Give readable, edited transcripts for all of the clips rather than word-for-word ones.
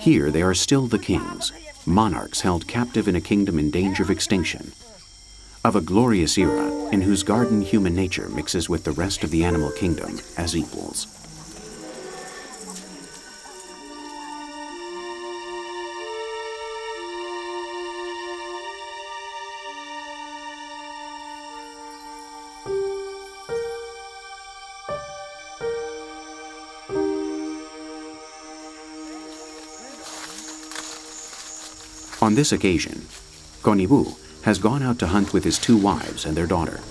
Here they are still the kings, monarchs held captive in a kingdom in danger of extinction, of a glorious era in whose garden human nature mixes with the rest of the animal kingdom as equals. On this occasion, Konibu has gone out to hunt with his 2 wives and their daughter.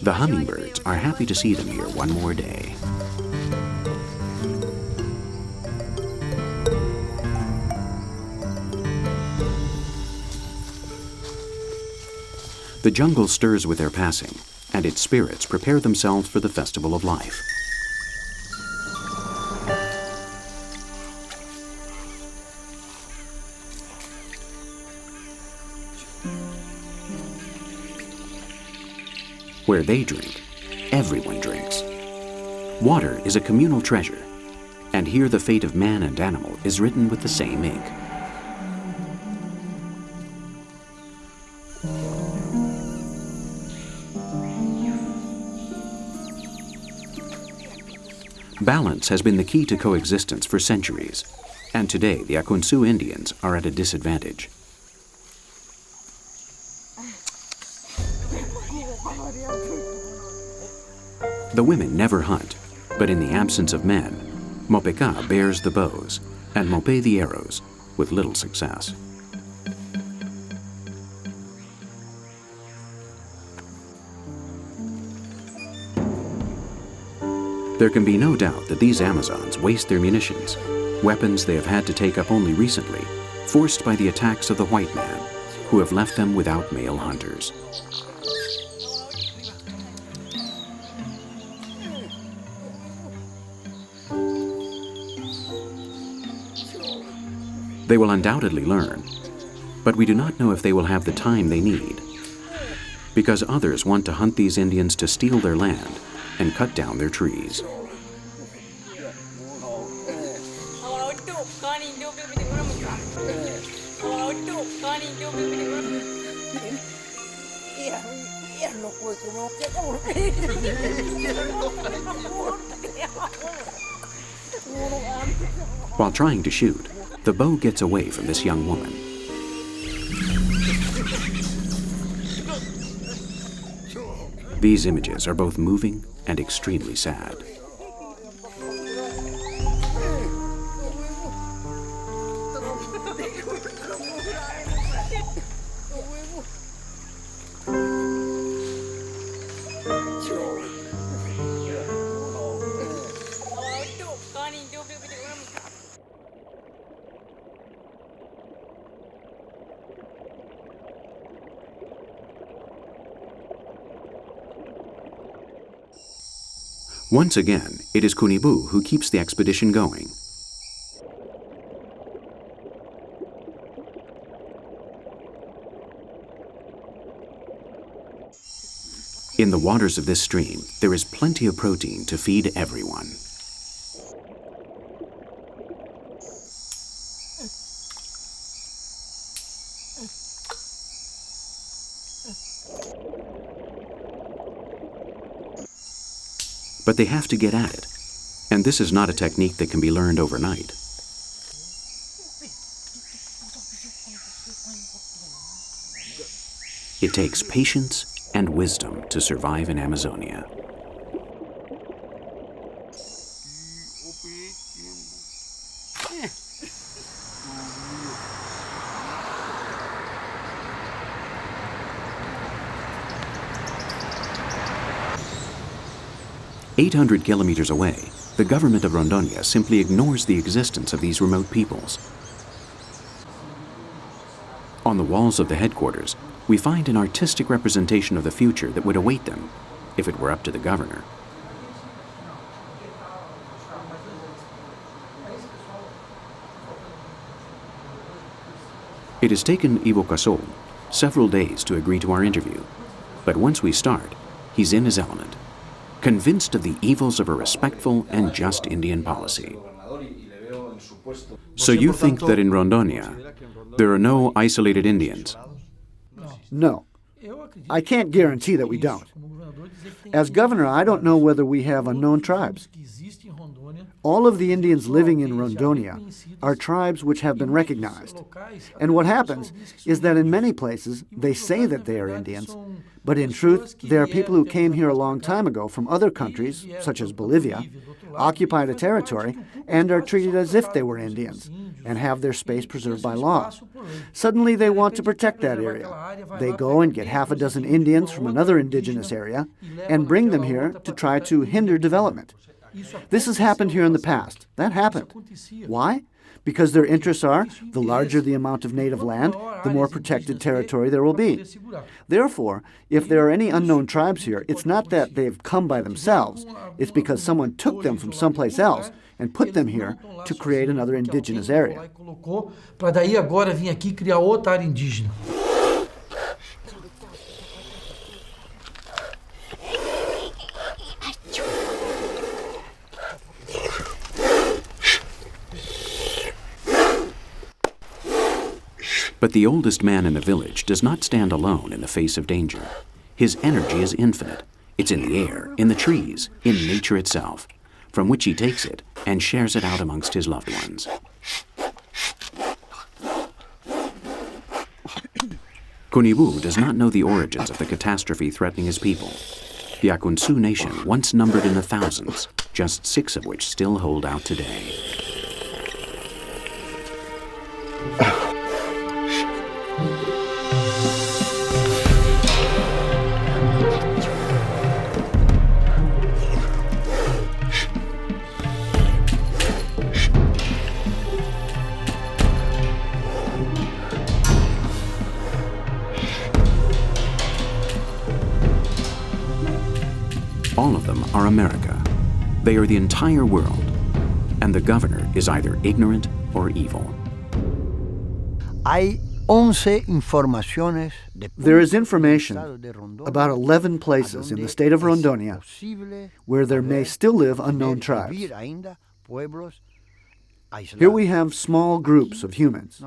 The hummingbirds are happy to see them here one more day. The jungle stirs with their passing, and its spirits prepare themselves for the festival of life. Where they drink, everyone drinks. Water is a communal treasure, and here the fate of man and animal is written with the same ink. Balance has been the key to coexistence for centuries, and today the Akuntsu Indians are at a disadvantage. The women never hunt, but in the absence of men, Mopeka bears the bows and Mope the arrows, with little success. There can be no doubt that these Amazons waste their munitions, weapons they have had to take up only recently, forced by the attacks of the white man, who have left them without male hunters. They will undoubtedly learn, but we do not know if they will have the time they need, because others want to hunt these Indians to steal their land and cut down their trees. While trying to shoot, the bow gets away from this young woman. These images are both moving and extremely sad. Once again, it is Kunibu who keeps the expedition going. In the waters of this stream, there is plenty of protein to feed everyone. But they have to get at it, and this is not a technique that can be learned overnight. It takes patience and wisdom to survive in Amazonia. "800 kilometers away, the government of Rondônia simply ignores the existence of these remote peoples. On the walls of the headquarters, we find an artistic representation of the future that would await them, if it were up to the governor. It has taken Ivo Casol several days to agree to our interview, But once we start, he's in his element, convinced of the evils of a respectful and just Indian policy. So you think that in Rondonia, there are no isolated Indians? No. I can't guarantee that we don't. As governor, I don't know whether we have unknown tribes. All of the Indians living in Rondonia are tribes which have been recognized. And what happens is that in many places they say that they are Indians, but in truth they are people who came here a long time ago from other countries, such as Bolivia, occupied a territory, and are treated as if they were Indians, and have their space preserved by law. Suddenly they want to protect that area. They go and get half a dozen Indians from another indigenous area and bring them here to try to hinder development. This has happened here in the past. That happened. Why? Because their interests are, the larger the amount of native land, the more protected territory there will be. Therefore, if there are any unknown tribes here, it's not that they've come by themselves. It's because someone took them from someplace else and put them here to create another indigenous area. But the oldest man in the village does not stand alone in the face of danger. His energy is infinite. It's in the air, in the trees, in nature itself, from which he takes it and shares it out amongst his loved ones. Kunibu does not know the origins of the catastrophe threatening his people. The Akuntsu nation once numbered in the thousands, just 6 of which still hold out today. All of them are America. They are the entire world. And the governor is either ignorant or evil. There is information about 11 places in the state of Rondonia where there may still live unknown tribes. Here we have small groups of humans.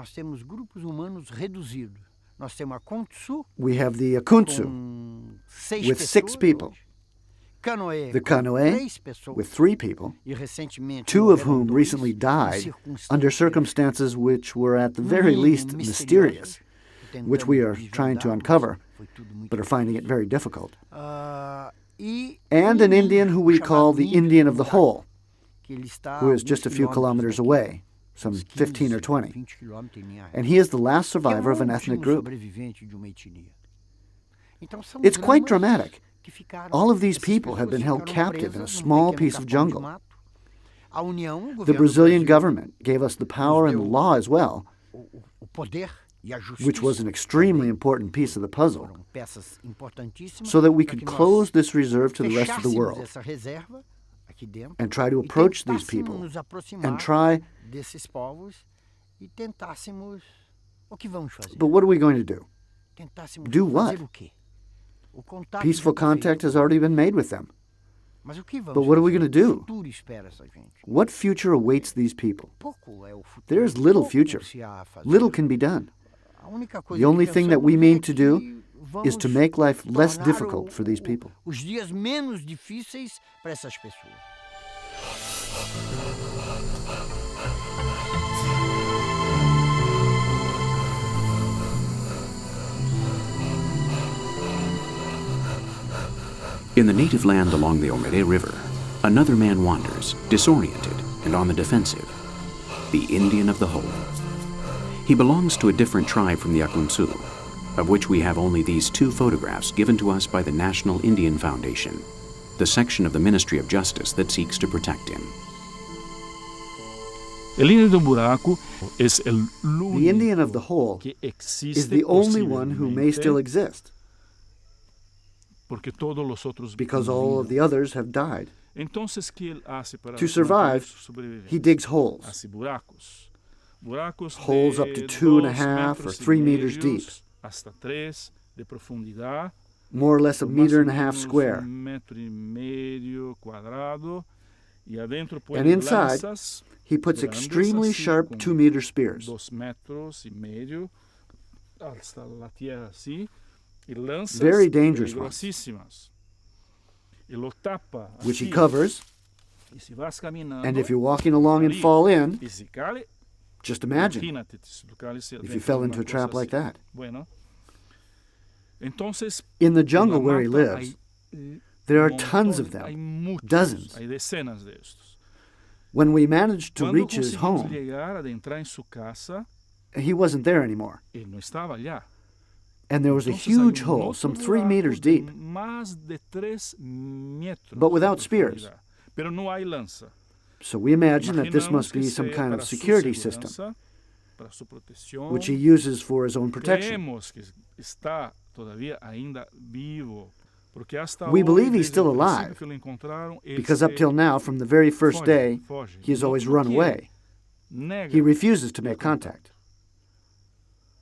We have the Akuntsu with 6 people, the Kanoe with 3 people, 2 of whom recently died under circumstances which were at the very least mysterious, which we are trying to uncover, but are finding it very difficult. And an Indian who we call the Indian of the Hole, who is just a few kilometers away, some 15 or 20. And he is the last survivor of an ethnic group. It's quite dramatic. All of these people have been held captive in a small piece of jungle. The Brazilian government gave us the power and the law as well, which was an extremely important piece of the puzzle, so that we could close this reserve to the rest of the world and try to approach these people and try... But what are we going to do? Do what? Peaceful contact has already been made with them. But what are we going to do? What future awaits these people? There is little future. Little can be done. The only thing that we mean to do is to make life less difficult for these people. In the native land along the Omere River, another man wanders, disoriented and on the defensive, the Indian of the Hole. He belongs to a different tribe from the Akuntsu, of which we have only these 2 photographs given to us by the National Indian Foundation, the section of the Ministry of Justice that seeks to protect him. The Indian of the Hole is the only one who may still exist, because all of the others have died. To survive, he digs holes. Holes up to 2.5 or 3 meters deep. more or less a meter and a half Mais ou menos square. 1,5 quadrado, e adentro põe And inside, lanças he puts grandes, extremely assim, sharp com 2-meter spears, 2,5 metros, hasta la tierra assim, e lanças Very dangerous ones. perigosíssimas. E lo tapa which he assim, covers. e se vas caminhando, And if you're walking along and ali, fall in, e se cale, just imagine imagínate se tu cales if dentro you fell de into uma a trap coisa like assim. that. Bueno. Entonces, In the en la jungle where he mata lives, hay there are montones, tons of hay them, muchos, dozens. hay decenas de estos. When we managed to Quando reach his conseguimos home, llegar, adentrar en su casa, he wasn't there anymore. él no estaba allá. And there was a Entonces hay huge un hole, otro some 3 buraco meters de deep, más de 3 metros but de without spears. profundidad. Pero no hay lanza. So we imagine that this Imaginamos must que be some sea kind para of su security system, seguranza, para su protección. which he uses for his own protection. Creemos que está todavía ainda vivo. Porque hasta We hoy, believe he's desde still el principio alive, que lo encontraron, él because up se till now, from the very first foge, day, foge. he has No- always no run quiere, away. nega He refuses to make el contacto. contact.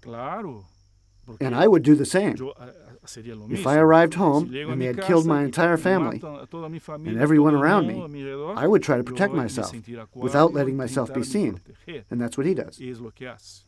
Claro. Porque And I would do the same. yo, sería lo If mismo. I arrived Si home llego a and mi they had casa killed my y entire family matan a toda mi familia, and everyone todo el around mundo me, a mi alrededor, I would try to yo protect me myself sentiría without cohibido letting y myself be intentar me seen. proteger. And that's what he does. Y es lo que hace.